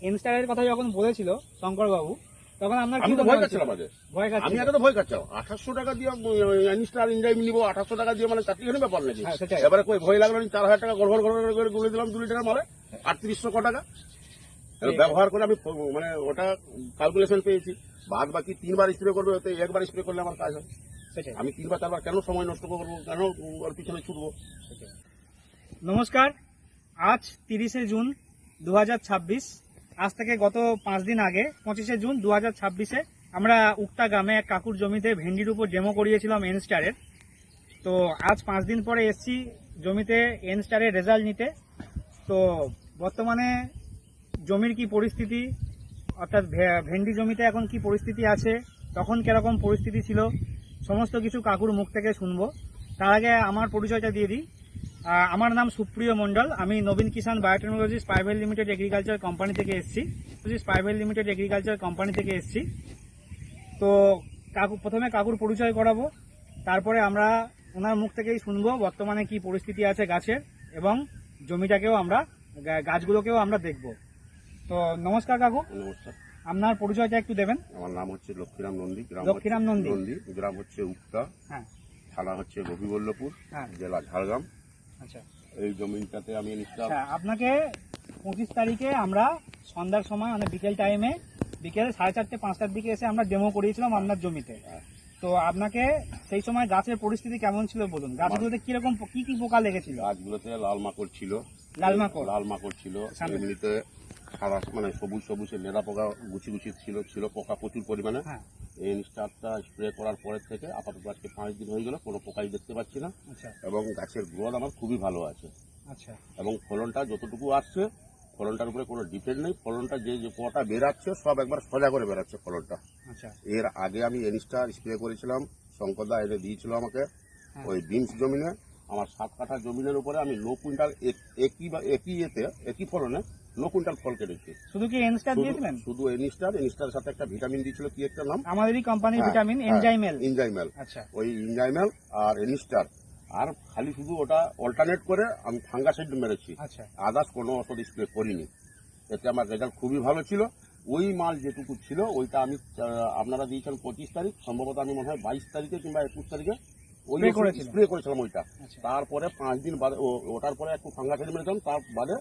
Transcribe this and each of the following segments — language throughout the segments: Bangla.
ইনস্টারের কথা যখন বলেছিল শঙ্কর বাবু, তখন আপনার আমি কি তো মনে ভয় হচ্ছিল? খাচ্ছিলাম আগে। ভয় আমি খাচ্ছিল? আগে তো ভয় খাচ্ছিলাম। 2800 টাকা দিয়ে ইনস্টার ইনজাইম নিবো, 2800 টাকা দিয়ে মানে চারটিখানি ব্যাপার নাকি। হ্যাঁ, সেটাই। এবারে কই ভয় লাগলো না, 4000 টাকা গড় করে গুলে দিলাম 2 লিটার মালে 3800 ক টাকা ব্যবহার করে আমি মানে ওটা ক্যালকুলেশন পেয়েছি। বাদ বাকি 3 বার স্প্রে করবে, ওতে একবার স্প্রে করলে আমার কাজ হয়। সেটাই। আমি 3 বার 4 বার কেন সময় নষ্ট করবো, কেন ওর পিছনে ছুটবো। নমস্কার, আজ 30শে জুন 2026। আজ থেকে গত 5 দিন আগে 25শে জুন 2026-এ আমরা উক্তা গ্রামে এক কাকুর জমিতে ভেন্ডির উপর ডেমো করিয়েছিলাম এনস্টারের। তো আজ 5 দিন পরে এসছি জমিতে এনস্টারের রেজাল্ট নিতে। তো বর্তমানে জমির কি পরিস্থিতি, অর্থাৎ ভেন্ডি জমিতে এখন কি পরিস্থিতি আছে, তখন কিরকম পরিস্থিতি ছিল, সমস্ত কিছু কাকুর মুখ থেকে শুনবো। তার আগে আমার পরিচয়টা দিয়ে দিই। আমার নাম সুপ্রিয় মণ্ডল, আমি Nabin Kishan biotechnologist private limited agriculture company থেকে এসেছি। তো প্রথমে কাকুর পরিচয় করাবো, তারপরে আমরা ওনার মুখ থেকেই শুনবো বর্তমানে কি পরিস্থিতি আছে গাছের, এবং জমিটাকেও আমরা গাছগুলোকেও আমরা দেখব। তো নমস্কার কাকু, নমস্কার। আপনার পরিচয়টা একটু দেবেন। আমার নাম হচ্ছে লক্ষ্মীরাম নন্দী, লক্ষ্মীরাম নন্দী। গ্রাম হচ্ছে উক্তা, হ্যাঁ, থানা হচ্ছে গোপীবল্লভপুর, হ্যাঁ। জেলা ঝাড়গ্রাম। আচ্ছা এই জমিটাতে আমি ইনস্টার আচ্ছা, আপনাকে 25 তারিখে আমরা সন্ধ্যার সময় মানে বিকেল 4:30 5টার দিকে এসে আমরা ডেমো করিয়েছিলাম আপনার জমিতে। তো আপনাকে সেই সময় গাছের পরিস্থিতি কেমন ছিল বলুন, গাছগুলোতে কিরকম কি কি পোকা লেগেছিল? গাছগুলোতে লাল মাকড় ছিল, লাল মাকড় ছিল, এমনিতে সারা মানে সবুজ সবুজের লেদা পোকা গুছি ছিল পোকা প্রচুর পরিমাণে। হ্যাঁ, এই ইনস্টারটা স্প্রে করার পরের থেকে আপাতত আজকে 5 দিন হয়ে গেল, কোনো পোকাই দেখতে পাচ্ছি না। আচ্ছা এবং গাছের গ্রোথ আমার খুবই ভালো আছে। আচ্ছা এবং ফলনটা যতটুকু আসছে, ফলনটার উপরে কোনো ডিপেন্ড নেই। ফলনটা যে পোয়াটা বেরাচ্ছে সব একবার সোজা করে বেরাচ্ছে ফলনটা। আচ্ছা এর আগে আমি ইনস্টার স্প্রে করেছিলাম, শঙ্করদা এনে দিয়েছিল আমাকে হ্যাঁ। ওই বিনস জমিনে। আমার 7 কাঠা জমিনের উপরে আমি 9 কুইন্টাল একই ফলনে 9 কুইন্টাল ফল কেটেছি। শুধু কি এনস্টার দিয়েছিলেন? শুধু ইনস্টার সাথে একটা ভিটামিন দিয়েছিল, কি একটা নাম, আমাদেরই কোম্পানির ভিটামিন ইনজাইমেল। আচ্ছা ওই ইনজাইমেল আর ইনস্টার, আর খালি শুধু ওটা অল্টারনেট করে আমি ফাঙ্গাসাইড মেরেছি। আচ্ছা আদার্স কোনো ওষুধ স্প্রে করিনি। এতে আমার রেজাল্ট খুবই ভালো ছিল। ওই মাল যেটুকু ছিল ওইটা আমি আপনারা দিয়েছেন 25 তারিখ, সম্ভবত আমি মনে হয় 22 তারিখে কিংবা 21 তারিখে ওই স্প্রে করেছিলাম ওইটা। আচ্ছা তারপরে 5 দিন বাদে ওটার পরে একটু ফাঙ্গাসাইড মেরেছিলাম, তার বাদে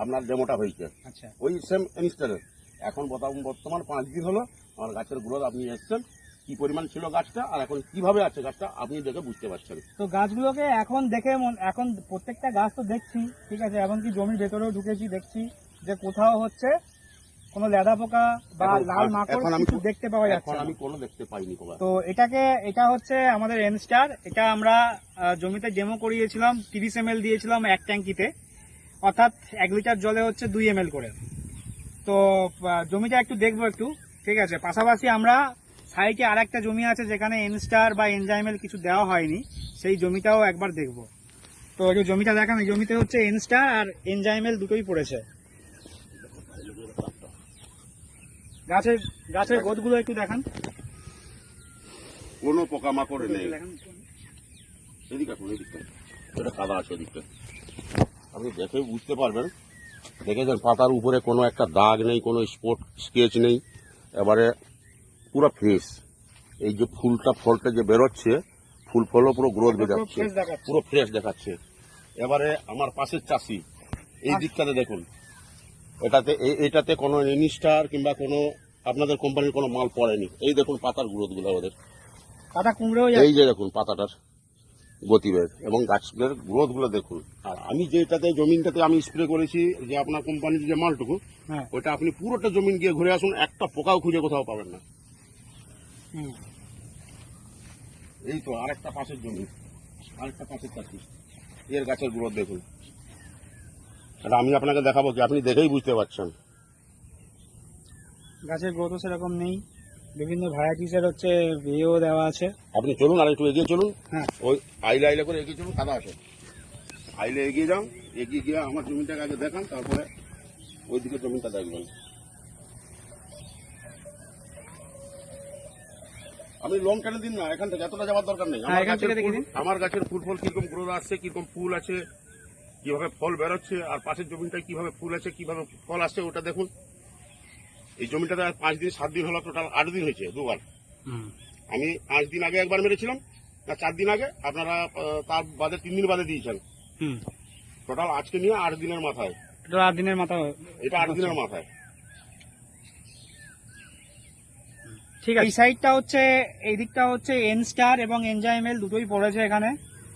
আপনার ডেমোটা হয়েছে আচ্ছা ওই সেম ইনস্টারের। এখন বর্তমান 5 দিন হলো আমার গাছের গ্রোথ আপনি এসছেন, কি পরিমাণ ছিল গাছটা আর এখন কিভাবে আছে গাছটা আপনি দেখে বুঝতে পারছেন। তো গাছগুলোকে এখন দেখে এখন প্রত্যেকটা গাছ তো দেখছি, ঠিক আছে, এমনকি জমির ভেতরেও ঢুকেছি, দেখছি যে কোথাও হচ্ছে কোনো লেদা পোকা বা লাল মাকড় কিছু দেখতে পাওয়া যাচ্ছে না। আমি কোনো দেখতে পাইনি। তো এটা হচ্ছে আমাদের এনস্টার। এটা আমরা জমিতে ডেমো করিয়েছিলাম, 30 ml দিয়েছিলাম এক ট্যাঙ্কিতে, অর্থাৎ 1 লিটার জলে হচ্ছে 2 ml করে। তো জমিটা একটু দেখবো একটু, ঠিক আছে। পাশাপাশি আমরা সাইডে আর একটা জমি আছে যেখানে এনস্টার বা এনজাইমেল কিছু দেওয়া হয়নি, সেই জমিটাও একবার দেখবো। তো এই জমিটা দেখান, এই জমিতে হচ্ছে এনস্টার আর এনজাইমেল দুটোই পড়েছে। গাছের গোদগুলো একটু দেখান। কোনো পোকামাকড় নেই। এদিকে এটা কাদা আছে, এদিকটা আপনি দেখে বুঝতে পারবেন। দেখেছেন পাতার উপরে কোনো একটা দাগ নেই, কোনো স্পট স্কেচ নেই, এবারে পুরো ফ্রেশ। এই যে ফলটা যে বেরোচ্ছে, ফলও পুরো গ্রোথ বেরোচ্ছে, পুরো ফ্রেশ দেখাচ্ছে। এবারে আমার পাশের চাষি এই দিকটাতে দেখুন, এটাতে কোনো ইনস্টার কিংবা কোনো আপনাদের কোম্পানির কোনো মাল পড়েনি। এই দেখুন পাতার গ্রোথ গুলো ওদের, পাতা কুমড়েও এই যে দেখুন পাতাটার গতিবেগ এবং গাছের গ্রোথ গুলো দেখুন। আর আমি যেটাতে জমিনটাতে আমি স্প্রে করেছি, যে আপনার কোম্পানির যে মালটুকু, ওইটা আপনি পুরোটা জমিন গিয়ে ঘুরে আসুন, একটা পোকাও খুঁজে কোথাও পাবেন না। এই তো আরেকটা পাশের জমি, আরেকটা পাশের চাষি, এর গাছের গ্রোথ দেখুন। এটা আমি আপনাকে দেখাবো কি, আপনি দেখেই বুঝতে পারছেন। গাছের গ্রোথও সেরকম নেই, বিভিন্ন ভ্যারাইটিসের হচ্ছে ইয়েও দেওয়া আছে। আপনি চলুন আর একটু এগিয়ে চলুন, হ্যাঁ ওই আইলে করে এগিয়ে চলুন, কাদা আছে, আইলে এগিয়ে যান, এগিয়ে গিয়ে আমার জমিটাকে আগে দেখান, তারপরে ওইদিকে জমিটা দেখবেন। আপনি লং টেনে দিন না, এখান থেকে এতটা যাওয়ার দরকার নেই। আমার গাছের ফুল কিরকম গ্রোথ আসছে, কিরকম ফুল আছে, কিভাবে ফল বেরোচ্ছে, আর পাশের জমিটায় কিভাবে ফুল আছে, কিভাবে ফল আসছে, ওটা দেখুন। এই জমিটাতে 5 দিন 7 দিন হলো, টোটাল 8 দিন হয়েছে দুবার। আমি 5 দিন আগে একবার মেরেছিলাম, না 4 দিন আগে, আপনারা তার বাদে 3 দিন বাদে দিয়েছেন। টোটাল আজকে নিয়ে 8 দিনের মাথায়, এটা 8 দিনের মাথা। এটা 8 দিনের মাথায়। ঠিক আছে, এই সাইডটা হচ্ছে, এই দিকটা হচ্ছে এন স্টার এবং এনজাইমেল দুটোই পড়েছে এখানে।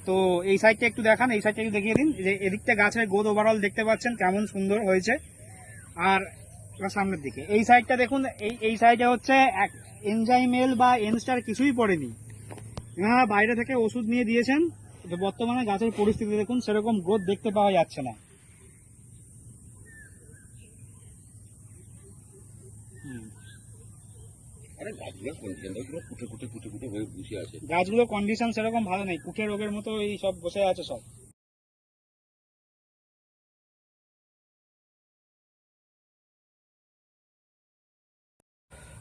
তো এই সাইডটা একটু দেখান, এই সাইডটা একটু দেখিয়ে দিন যে এদিকটা গাছের গ্রোথ ওভারঅল দেখতে পাচ্ছেন কেমন সুন্দর হয়েছে। আর এবার সামনের দিকে এই সাইডটা দেখুন, এই সাইডে হচ্ছে এনজাইমেল বা এন স্টার কিছুই পড়েনি। এনারা বাইরে থেকে ওষুধ নিয়ে দিয়েছেন, তো বর্তমানে গাছের পরিস্থিতি দেখুন সেরকম গ্রোথ দেখতে পাওয়া যাচ্ছে না। আরে গাছগুলো কন্ডিশনগুলো কুটে কুটে কুটে কুটে হয়ে বসে আছে। গাছগুলো কন্ডিশন সেরকম ভালো নেই, কুঠে রোগের মতো এই সব বসে আছে সব।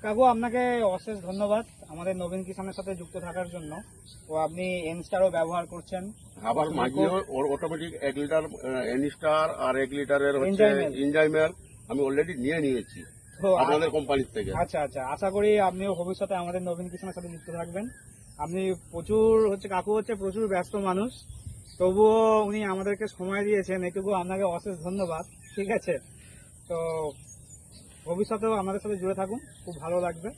কাকু আপনাকে অশেষ ধন্যবাদ আমাদের নবীন কিষানের সাথে যুক্ত থাকার জন্য। তো আপনি এনস্টারও ব্যবহার করছেন, আবার মাঝিয়ে ওর অটোমেটিক 1 লিটার এনিস্টার আর 1 লিটারের হচ্ছে এনজাইমেল। ইনজাইমের আমি অলরেডি নিয়ে নিয়েছি তো আপনাদের কোম্পানির থেকে। আচ্ছা আচ্ছা, আশা করি আপনিও ভবিষ্যতে আমাদের নবীন কিষানের সাথে যুক্ত থাকবেন। আপনি প্রচুর হচ্ছে, কাকু হচ্ছে প্রচুর ব্যস্ত মানুষ, তবুও উনি আমাদেরকে সময় দিয়েছেন, এটুকু আপনাকে অশেষ ধন্যবাদ। ঠিক আছে, তো ভবিষ্যতেও আমাদের সাথে জুড়ে থাকুন, খুব ভালো লাগবে।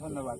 ধন্যবাদ।